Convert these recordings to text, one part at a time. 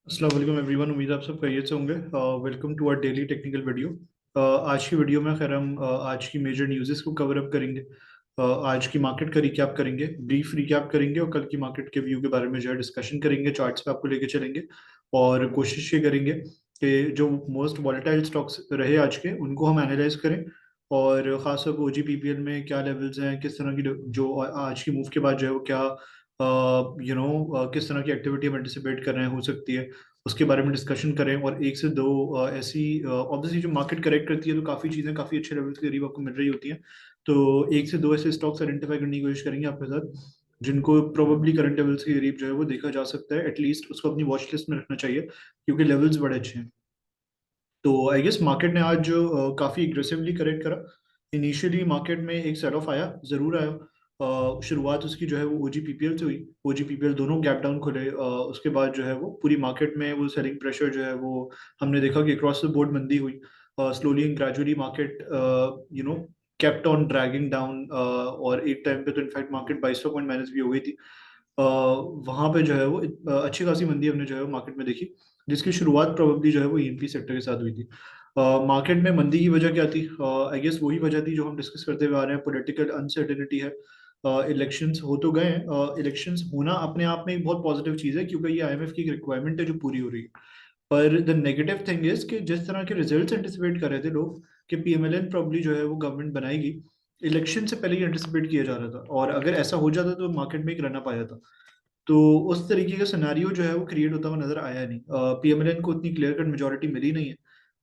अस्सलाम वालेकुम एवरीवन। उम्मीद है आप सब खैरियत से होंगे। Welcome to our daily technical video. आज की वीडियो में खैर हम आज की मेजर न्यूज़ेस को कवर अप करेंगे। आज की मार्केट का रिकैप करेंगे, ब्रीफ रिकैप करेंगे और कल की मार्केट के व्यू के बारे में जो है डिस्कशन करेंगे, चार्ट्स पे आपको लेके चलेंगे और कोशिश ये करेंगे कि जो मोस्ट वॉलेटाइल स्टॉक्स रहे आज के उनको हम एनालाइज करें और खासतौर पर OGPPL में क्या लेवल्स हैं, किस तरह की जो आज की मूव के बाद जो है वो क्या किस तरह की एक्टिविटी हम एंटिसिपेट कर रहे हैं हो सकती है, उसके बारे में डिस्कशन करें। और एक से दो ऐसी ऑब्वियसली जो मार्केट करेक्ट करती है तो काफ़ी चीज़ें काफ़ी अच्छे लेवल के करीब आपको मिल रही होती हैं। तो एक से दो ऐसे स्टॉक्स आइडेंटिफाई करने की कोशिश करेंगे आपके साथ जिनको प्रोबेबली करंट लेवल्स के करीब जो है वो देखा जा सकता है, एटलीस्ट उसको अपनी वॉच लिस्ट में रखना चाहिए क्योंकि लेवल्स बड़े अच्छे हैं। तो आई गेस मार्केट ने आज काफ़ी एग्रेसिवली करेक्ट करा। इनिशियली मार्केट में एक सेल ऑफ आया, ज़रूर आया। शुरुआत उसकी जो है वो OGPPL से हुई। OGPPL दोनों गैप डाउन खुले, उसके बाद जो है वो पूरी मार्केट में वो सेलिंग प्रेशर जो है वो हमने देखा कि अक्रॉस द बोर्ड मंदी हुई। Slowly and gradually market you know kept on dragging down, और एक टाइम पे तो इनफैक्ट मार्केट 2200 पॉइंट माइनस भी हो गई थी। वहां पे जो है वो अच्छी खासी मंदी हमने जो है वो मार्केट में देखी, जिसकी शुरुआत प्रोबेबली जो है वो ENP सेक्टर के साथ हुई थी। मार्केट में मंदी की वजह क्या थी? आई गेस वही वजह थी जो हम डिस्कस करते हुए आ रहे हैं, पॉलिटिकल अनसर्टेनिटी है। इलेक्शंस हो तो गए हैं, इलेक्शंस होना अपने आप में एक बहुत पॉजिटिव चीज़ है क्योंकि ये IMF की एक रिक्वायरमेंट है जो पूरी हो रही है। पर द नेगेटिव थिंग इज कि जिस तरह के रिजल्ट्स एंटिसिपेट कर रहे थे लोग कि PMLN प्रॉब्ली जो है वो गवर्नमेंट बनाएगी, इलेक्शन से पहले ही एंटिसिपेट किया जा रहा था और अगर ऐसा हो जाता तो मार्केट में एक रन अप आया था। तो उस तरीके का सिनेरियो जो है वो क्रिएट होता हुआ नजर आया नहीं। PMLN को उतनी क्लियर कट मेजोरिटी मिली नहीं है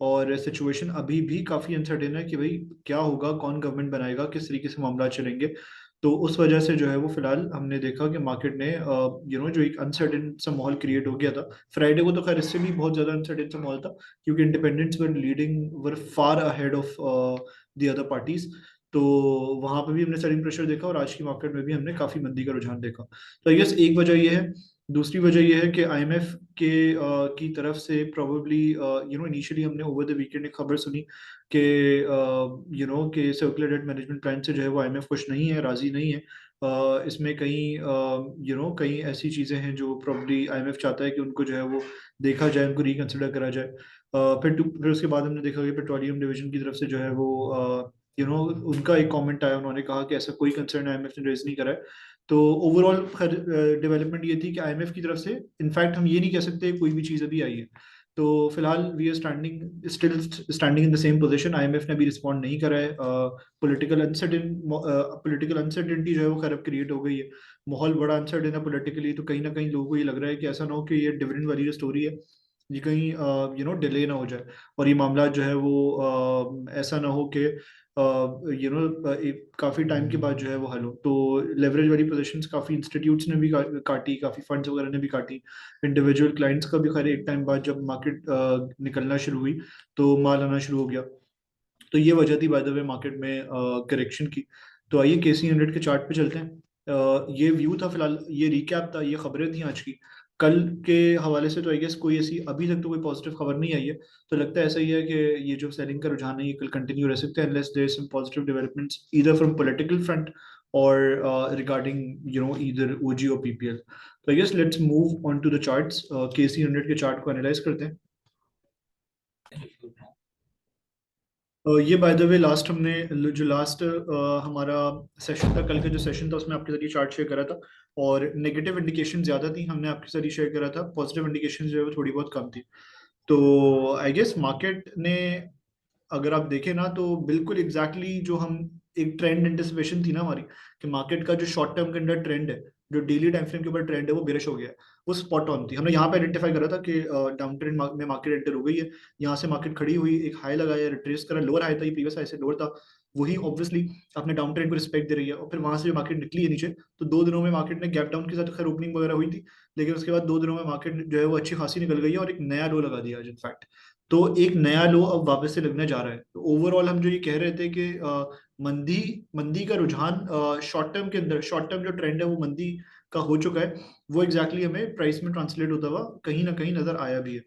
और सिचुएशन अभी भी काफी अनसर्टेन है कि भाई क्या होगा, कौन गवर्नमेंट बनाएगा, किस तरीके से मामला चलेंगे। तो उस वजह से जो है वो फिलहाल हमने देखा कि मार्केट ने जो एक अनसर्टेन सा माहौल क्रिएट हो गया था। फ्राइडे को तो खैर इससे भी बहुत ज्यादा अनसर्टेन सा माहौल था क्योंकि independents were leading, were far ahead of the other parties. तो वहां पे भी हमने सेलिंग प्रेशर देखा और आज की मार्केट में भी हमने काफी मंदी का रुझान देखा। तो आई गेस एक वजह ये है। दूसरी वजह ये है कि IMF के की तरफ से प्रोबेबली इनिशियली हमने ओवर द वीकेंड एक खबर सुनी कि कि सर्कुलर डेट मैनेजमेंट प्लान से जो है वो IMF खुश नहीं है, राजी नहीं है। इसमें कई कई ऐसी चीजें हैं जो प्रोबेबली IMF चाहता है कि उनको जो है वो देखा जाए, उनको रिकंसिडर करा जाए। फिर उसके बाद हमने देखा कि पेट्रोलियम डिवीजन की तरफ से जो है वो उनका एक कमेंट आया, उन्होंने कहा कि ऐसा कोई कंसर्न IMF ने रेज नहीं करा है। तो ओवरऑल डेवलपमेंट ये थी कि IMF की तरफ से इनफैक्ट हम ये नहीं कह सकते कोई भी चीज़ अभी आई है। तो फिलहाल we are standing in the same position. IMF ने अभी रिस्पॉन्ड नहीं करा है। पॉलिटिकल अनसर्टेनिटी जो है वो खराब क्रिएट हो गई है, माहौल बड़ा अनसर्टेन है पॉलिटिकली। तो कहीं ना कहीं लोगों को ये लग रहा है कि ऐसा ना हो कि ये डिविडेंड वाली जो स्टोरी है ये कहीं डिले ना हो जाए और ये मामला जो है वो ऐसा ना हो कि काफी टाइम के बाद जो है वो हल हो। तो लेवरेज वाली पोजीशंस काफी इंस्टीट्यूट्स ने भी काटी, काफी फंड्स वगैरह ने भी काटी। इंडिविजुअल क्लाइंट्स का भी खैर एक टाइम बाद जब मार्केट निकलना शुरू हुई तो माल आना शुरू हो गया। तो ये वजह थी बाय द वे मार्केट में करेक्शन की। तो आइए KC 100 के चार्ट पे चलते हैं। ये व्यू था फिलहाल, ये रिकैप था, ये खबरें थी आज की। कल के हवाले से तो आई गेस कोई ऐसी अभी तक तो कोई पॉजिटिव खबर नहीं आई है। तो लगता है ऐसा ही है कि ये जो सेलिंग का रुझान है ये कल कंटिन्यू रह सकता है unless there some positive developments either from political front और रिगार्डिंग ईदर OG और PPL। तो I guess let's move on to the charts. KC 100 के चार्ट को एनालाइज करते हैं। ये बाय द वे लास्ट हमने जो लास्ट हमारा सेशन था, कल का जो सेशन था उसमें आपके साथ ये चार्ट शेयर करा था और नेगेटिव इंडिकेशन ज्यादा थी, हमने आपके साथ ही शेयर करा था। पॉजिटिव इंडिकेशन जो है वो थोड़ी बहुत कम थी। तो आई गेस मार्केट ने, अगर आप देखें ना, तो बिल्कुल एग्जैक्टली जो हम एक ट्रेंड एंटिसिपेशन थी ना हमारी कि मार्केट का जो शॉर्ट टर्म के अंदर ट्रेंड है, जो डेली टाइम फ्रेम के ऊपर ट्रेंड है वो बेरिश हो गया है, वो स्पॉट ऑन थी। हमने यहाँ पे आइडेंटिफाई करा था कि डाउन ट्रेंड में मार्केट एंटर हो गई है। यहाँ से मार्केट खड़ी हुई, एक हाई लगाया, रिट्रेस करा, लोअर हाई था, ये प्रीवियस हाई से लोअर था, वही ऑब्वियसली अपने डाउन ट्रेंड को रिस्पेक्ट दे रही है। और फिर वहां से मार्केट निकली है नीचे। तो 2 दिनों में मार्केट ने गैप डाउन के साथ खैर ओपनिंग वगैरह हुई थी, लेकिन उसके बाद 2 दिनों में मार्केट जो है वो अच्छी खासी निकल गई है और एक नया लो लगा दिया आज इनफैक्ट। तो एक नया लो अब वापस से लगने जा रहा है। तो ओवरऑल हम जो ये कह रहे थे कि मंदी मंदी का रुझान शॉर्ट टर्म के अंदर, शॉर्ट टर्म जो ट्रेंड है वो मंदी का हो चुका है, वो एग्जैक्टली हमें प्राइस में ट्रांसलेट होता हुआ कहीं ना कहीं नजर आया भी है।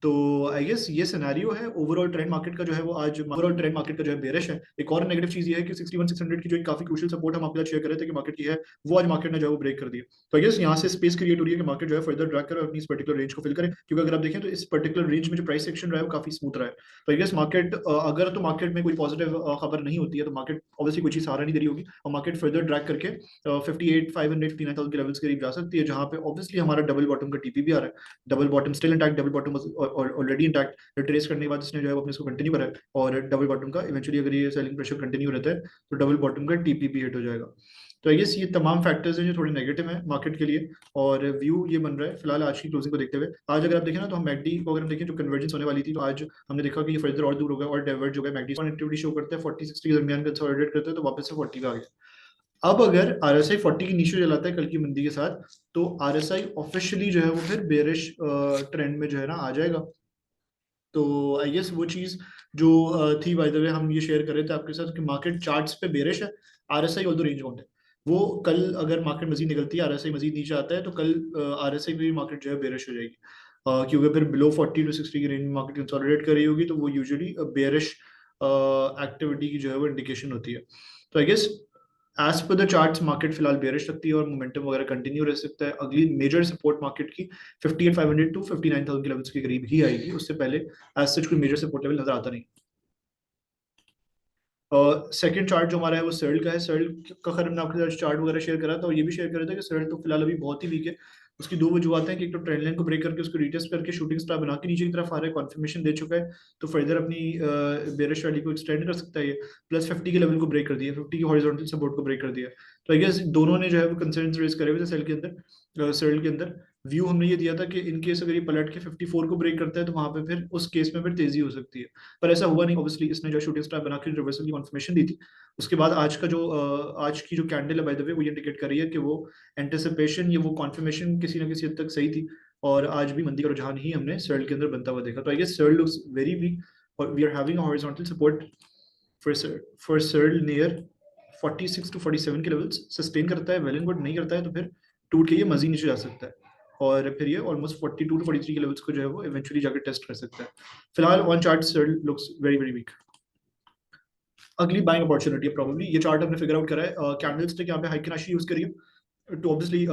तो आई गेस ये सिनेरियो है ओवरऑल ट्रेंड मार्केट का जो है वो आज ओवरऑल ट्रेंड मार्केट का जो है बेरिश है। एक और नेगेटिव चीज ये है कि 61,600 की जो एक काफी क्रूशियल सपोर्ट हम आपके साथ शेयर कर रहे थे कि मार्केट की है, वो आज मार्केट ने जो है वो ब्रेक कर दिया। तो आई गेस यहाँ से स्पेस क्रिएट हो रही है कि मार्केट जो है फर्दर ड्रैग करे और अपनी इस पर्टिकुलर रेंज को फिल करे, क्योंकि अगर आप देखें तो इस पर्टिकुलर रेंज में जो प्राइस सेक्शन रहा है वो काफी स्मूथ रहा है। तो आई गेस मार्केट अगर तो मार्केट में कोई पॉजिटिव खबर नहीं होती है तो मार्केट ऑब्वियसली कोई चीज सहारा नहीं दे रही होगी और मार्केट फर्दर ड्रैग करके 58,500 59,000 के लेवल्स के करीब जा सकती है, जहां पे ऑब्वियसली हमारा डबल बॉटम का टीपी भी आ रहा है। Double bottom still intact, double bottom already intact, trace करने के बाद इसने जो है वो अपने इसको कंटिन्यू करा है और डबल बॉटम का इवेंचुअली अगर ये सेलिंग प्रेशर कंटिन्यू रहता है तो डबल बॉटम का टीपी भी हिट हो जाएगा। तो आई गेस ये तमाम फैक्टर्स हैं जो थोड़े नेगेटिव हैं मार्केट के लिए और व्यू ये बन रहा है फिलहाल आज की क्लोजिंग को देखते हुए। आज अगर आप देखें ना तो हम मैकडी को अगर हम देखें जो कन्वर्जेंस होने वाली थी तो आज हमने देखा कि ये फर्दर और दूर हो गया और डाइवर्ज हो गया। मैकडी एक्टिविटी शो करता है 40-60 के दरमियान कंसोलिडेट करते हैं तो वापस से 40 पे आ गया। अब अगर आरएसआई 40 की नीचे जलाता है कल की मंदी के साथ तो आरएसआई ऑफिशियली जो है वो फिर बेरिश ट्रेंड में जो है ना आ जाएगा। तो आई गेस वो चीज जो थी बाय द वे हम ये शेयर कर रहे थे आपके साथ कि मार्केट चार्ट्स पे बेरिश है, आरएसआई ऑल्दो रेंज बाउंड है। वो कल अगर मार्केट मजीद निकलती है, आरएसआई मजीद नीचे आता है तो कल आरएसआई भी मार्केट जो है बेरिश हो जाएगी। क्योंकि फिर बिलो 40 to 60 की रेंज में मार्केट कंसोलिडेट कर रही होगी तो वो यूजुअली बेरिश एक्टिविटी की जो है वो इंडिकेशन होती है। तो I guess as per the charts market फिलहाल बेरिश लगती है और मोमेंटम वगैरह कंटिन्यू रह सकता है। अगली मेजर सपोर्ट मार्केट की 58,500 टू 59,000 के लेवल्स के करीब ही आएगी, उससे पहले एज सच कोई मेजर सपोर्ट लेवल नजर आता नहीं। सेकंड चार्ट जो हमारा है वो सर्ल का है। सर्ल का खैर हमने आपके साथ चार्ट वगैरह शेयर करा था और ये भी शेयर करा था कि सर्ल तो फिलहाल अभी बहुत ही वीक है। उसकी दो वजूहत हैं कि एक तो ट्रेंड लाइन को ब्रेक करके उसको रिटेस्ट करके शूटिंग स्टार बना के नीचे की तरफ आ रहा है, कॉन्फर्मेशन दे चुका है तो फर्दर अपनी बेरिश रैली को एक्सटेंड कर सकता है ये। प्लस 50 के लेवल को ब्रेक कर दिया, 50 की हॉरिजॉन्टल सपोर्ट को ब्रेक कर दिया। तो आई गेस दोनों ने जो है वो कंसर्न्स रेज करे हुए थे सेल के अंदर, सर्ल के अंदर। व्यू हमने ये दिया था कि इन केस अगर ये पलट के 54 को ब्रेक करता है तो वहां पे फिर उस केस में फिर तेजी हो सकती है, पर ऐसा हुआ नहीं। ऑब्वियसली इसने जो शूटिंग स्टार बना के रिवर्सल की कन्फर्मेशन दी थी। उसके बाद आज का जो आज की जो कैंडल है बाय द वे वो ये इंडिकेट कर रही है कि वो एंटिसिपेशन ये वो कॉन्फर्मेशन किसी ना किसी हद तक सही थी और आज भी मंदी का रुझान ही हमने सर्ल के अंदर बनता हुआ देखा। तो आई गेस सर्ल लुक्स वेरी वीक और we are having a horizontal support for सर्ल नियर 46 to 47 के लेवल्स। सस्टेन करता है वेल एंड गुड, नहीं करता है तो फिर टूट के ये मजीद नीचे जा सकता है और फिर ये ऑलमोस्ट 42 to 43 के लेवल्स को जो है वो इवेंचुअली जाकर टेस्ट कर सकता है। फिलहाल on chart Searle looks very very weak. अगली बाइंग अपॉर्चुनिटी है प्रॉब्लली, ये चार्ट हमने फिगर आउट करा है। कैंडल स्टिक यहाँ पे हाई की राशि यूज करिए तो ऑब्वियसली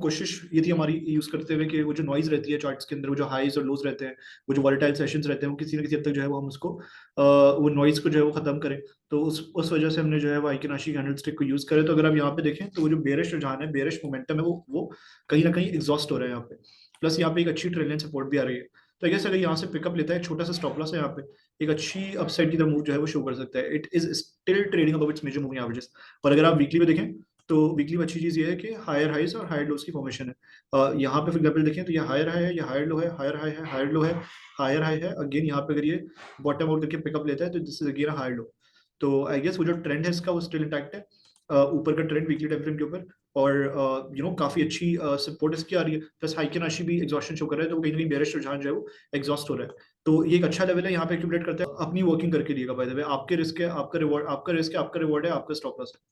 कोशिश ये थी हमारी यूज करते हुए कि वो जो नॉइज रहती है चार्ट्स के अंदर, वो जो हाईज और लोज रहते हैं, वो जो वॉलेटाइल सेशंस रहते हैं, वो किसी न किसी हद तक जो है वो हम उसको वो नॉइज को जो है वो खत्म करें। तो उस वजह से हमने जो है वो आइकनाशी कैंडल स्टिक को यूज करें। तो अगर आप यहाँ पे देखें तो वो जो बेरिश रुझान है, बेरिश मोमेंटम है, वो कहीं ना कहीं एग्जॉस्ट हो रहा है यहाँ पे। प्लस यहाँ पे एक अच्छी ट्रेंड लाइन सपोर्ट भी आ रही है। तो आई गेस अगर यहाँ से पिकअप लेता है, छोटा सा स्टॉप लॉस है यहाँ पे, एक अच्छी अपसाइड की तरफ मूव जो है वो शो कर सकता है। It is still trading above its major moving averages. और अगर आप वीकली में देखें तो वीकली में अच्छी चीज ये है कि हायर हाइज और हायर लोस की फॉर्मेशन है। यहाँ पे फॉर एग्जाम्पल देखें तो ये हायर हाई है, ये हायर लो है, हायर हाई है, हायर लो है, हायर हाई है। अगेन यहाँ पे अगर ये बॉटम आउट करके पिकअप लेता है तो this is again higher low. तो आई गेस वो जो ट्रेंड है इसका वो स्टिल इंटैक्ट है, ऊपर का ट्रेंड वीकली टाइम फ्रेम के ऊपर। और काफी अच्छी सपोर्ट इसकी आ रही है। प्लस हाई की राशि भी एग्जॉस्शन शो कर रहा है तो कहीं ना कहीं बेरिश रुझान जो है वो एग्जॉस्ट हो रहा है। तो ये एक अच्छा लेवल है, यहाँ पे एक्यूमुलेट करते हैं, अपनी वर्किंग करके दिएगा बाय द वे। आपके रिस्क है आपका रिवॉर्ड, आपका रिस्क है आपका रिवॉर्ड है, आपका स्टॉप लॉस है।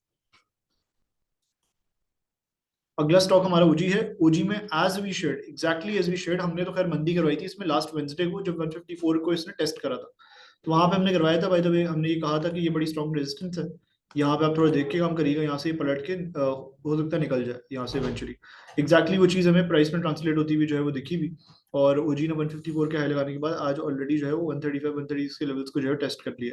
अगला स्टॉक हमारा ओजी है। ओजी में as we said, exactly as we said, हमने तो खैर मंदी करवाई थी इसमें लास्ट वेंसडे को जब 154 को इसने टेस्ट करा था। तो वहां पे हमने करवाया था बाय द वे, हमने ये कहा था कि ये बड़ी स्ट्रॉन्ग रेजिस्टेंस है। यहाँ पे आप थोड़ा देख के काम करिएगा, यहाँ से ये पलट के हो सकता है निकल जाए यहाँ से इवेंचुअली। एग्जैक्टली वो चीज हमें प्राइस में ट्रांसलेट होती हुई जो है वो दिखी भी। और ओजी ने 154 के हाई लगाने के बाद आज ऑलरेडी जो है वो 135 130 के लेवल्स को जो है टेस्ट कर लिया।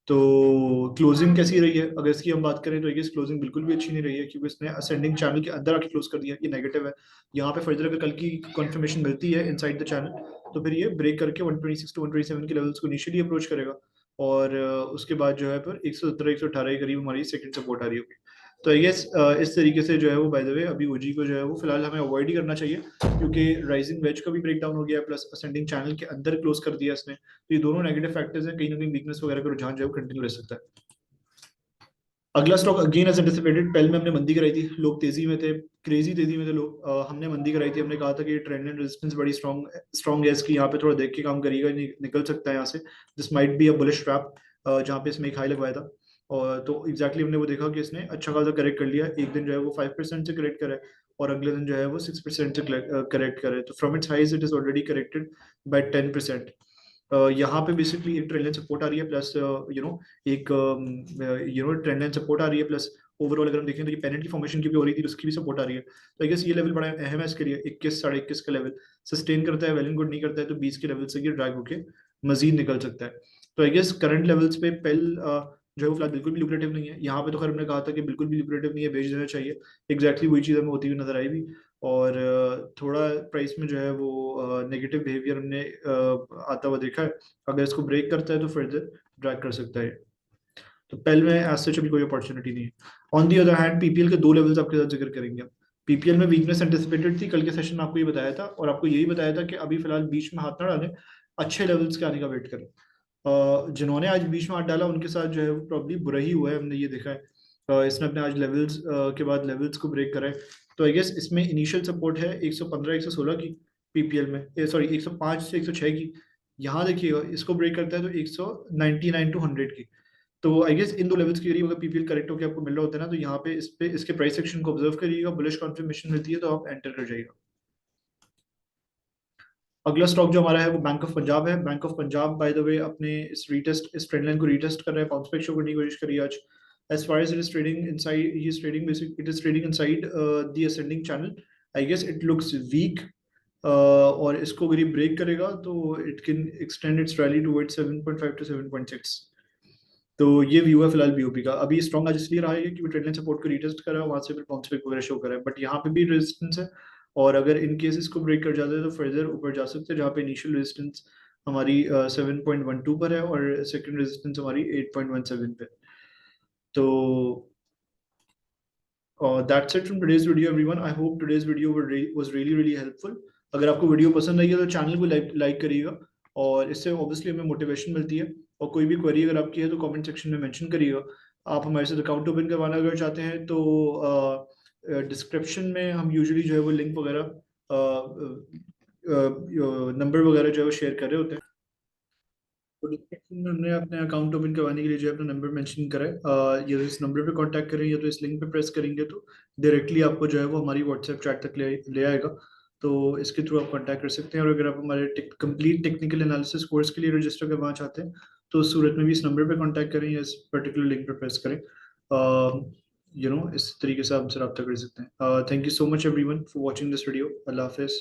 तो क्लोजिंग कैसी रही है अगर इसकी हम बात करें तो इस क्लोजिंग बिल्कुल भी अच्छी नहीं रही है, क्योंकि इसने असेंडिंग चैनल के अंदर आके क्लोज कर दिया, ये नेगेटिव है। यहाँ पे फर्दर अगर कल की कंफर्मेशन मिलती है इनसाइड द चैनल तो फिर ये ब्रेक करके 126 to 127 के लेवल्स को इनिशियली अप्रोच करेगा और उसके बाद जो है फिर 117 118 के करीब हमारी सेकंड सपोर्ट आ रही होगी। तो आई गेस इस तरीके से जो है वो बाय द वे अभी ओजी को जो है वो फिलहाल हमें अवॉइड ही करना चाहिए, क्योंकि राइजिंग वेज का भी ब्रेक डाउन हो गया प्लस असेंडिंग चैनल के अंदर क्लोज कर दिया इसने। तो ये दोनों नेगेटिव फैक्टर्स हैं, कहीं ना कहीं वीकनेस वगैरह का रुझान जो है कंटिन्यू रह सकता है। अगला स्टॉक अगेन एज एंटिसिपेटेड, पहले में हमने मंदी कराई थी, लोग तेजी में थे, क्रेजी तेजी में थे लोग। हमने मंदी कराई थी, हमने कहा था कि ये ट्रेंड एंड रेजिस्टेंस बड़ी स्ट्रॉन्ग स्ट्रॉन्ग है इसकी, यहाँ पे थोड़ा देख के काम करिएगा, निकल सकता है यहाँ से, this might be a bullish trap, जहाँ पे इसमें एक हाई लगवाया था। और तो एग्जैक्टली हमने वो देखा कि इसने अच्छा खासा करेक्ट कर लिया, एक दिन जो है वो 5% से करेक्ट करा है और अगले दिन जो है वो 6% से करेक्ट करे, तो from its highs it is already corrected by 10%। यहाँ पे बेसिकली एक ट्रेंड लाइन सपोर्ट आ रही है, प्लस एक ट्रेंड लाइन सपोर्ट आ रही है, प्लस ओवरऑल अगर हम देखें तो ये पेनेंट की फॉर्मेशन की भी हो रही थी, उसकी भी सपोर्ट आ रही है। तो आई गेस ये लेवल बड़ा अहम है इसके लिए। 21 21.5 का लेवल सस्टेन करता है, वेल एंड गुड, नहीं करता है तो 20 के लेवल से ये ड्रैग होके मजीद निकल सकता है। तो आई गेस करंट लेवल्स पे पेल जो है वो फिलहाल बिल्कुल भी लुक्रेटिव नहीं है। यहाँ पे तो खैर हमने कहा था कि बिल्कुल भी लुक्रेटिव नहीं है, बेच देना चाहिए। एग्जैक्टली वही चीज़ हमें होती हुई नजर आई भी। और थोड़ा प्राइस में जो है वो नेगेटिव बिहेवियर हमने आता हुआ देखा है। अगर इसको ब्रेक करता है तो फर्दर ड्रैग कर सकता है। तो पेल में एज सच अभी कोई अपॉर्चुनिटी नहीं है। On the other hand PPL के दो लेवल्स आपके साथ जिक्र करेंगे। पीपीएल में वीकनेस एंटिसिपेटेड थी, कल के सेशन में आपको ये बताया था, और आपको यही बताया था कि अभी फिलहाल बीच में हाथ ना डालें, अच्छे लेवल्स के आने का वेट करें। जिन्होंने आज बीच में हाथ डाला उनके साथ जो है वो प्रॉब्ली बुरा ही हुआ है, हमने ये देखा है। इसने अपने आज लेवल्स के बाद लेवल्स को ब्रेक करा है। तो आई गेस इसमें इनिशियल सपोर्ट है 115 116 की पीपीएल में, सॉरी 105 से 106 की। यहाँ देखिएगा इसको ब्रेक करता है तो 199 टू 100 की। तो आई गेस इन दो लेवल्स के करीब अगर पीपीएल करेक्ट होकर आपको मिल रहा होता है ना, तो यहाँ पे इस पे इसके प्राइस सेक्शन को ऑब्जर्व करिएगा, बुलिश कॉन्फर्मेशन मिलती है तो आप एंटर कर जाइएगा। अगला स्टॉक जो हमारा है वो बैंक ऑफ पंजाब है। Bank of Punjab by the way अपने इस ट्रेंड लाइन को रीटेस्ट कर रहा है, बाउंस बैक शो करने की कोशिश करी आज। As far as it is trading inside, he is trading basic it is trading inside the ascending channel. I guess it looks weak, और इसको अगर ये ब्रेक करेगा तो it can extend its rally towards 7.5 to 7.6। तो ये view है फिलहाल बीओपी का। अभी स्ट्रॉन्ग आज इसलिए रहा है कि वो ट्रेंड लाइन सपोर्ट को रीटेस्ट करा, वहां से फिर बाउंस बैक वगैरह शो करा है, बट यहाँ पे भी रेजिस्टेंस है। और अगर इन केस इसको ब्रेक कर जाते हैं तो फर्दर ऊपर जा सकते हैं, जहाँ पे इनिशियल रेजिस्टेंस हमारी 7.12 पर है और सेकंड रेजिस्टेंस हमारी 8.17 पे। तो that's it from today's video everyone. I hope today's video was really really helpful. अगर आपको वीडियो पसंद आई है तो चैनल को लाइक करिएगा, और इससे ऑब्वियसली हमें मोटिवेशन मिलती है। और कोई भी क्वेरी अगर आपकी है तो कमेंट सेक्शन में मेंशन करिएगा। आप हमारे साथ अकाउंट ओपन करवाना अगर चाहते हैं तो डिस्क्रिप्शन में हम यूजुअली जो है वो लिंक वगैरह, नंबर वगैरह जो है वो शेयर कर रहे होते हैं। तो डिस्क्रिप्शन में हमने अपने अकाउंट ओपन करवाने के लिए जो है अपना नंबर मेंशन करा है। या तो इस नंबर पे कांटेक्ट करें या तो इस लिंक पे प्रेस करेंगे तो डायरेक्टली आपको जो है वो हमारी व्हाट्सएप चैट तक ले आएगा। तो इसके थ्रू आप कांटेक्ट कर सकते हैं। और अगर आप हमारे कंप्लीट टेक्निकल एनालिसिस कोर्स के लिए रजिस्टर करवाना चाहते हैं तो उस सूरत में भी इस नंबर पे कांटेक्ट करें या इस पर्टिकुलर लिंक पे प्रेस करें। इस तरीके से आप हमसे रब्ता कर सकते हैं। Thank you so much everyone for watching this video. अल्लाह हाफिज़।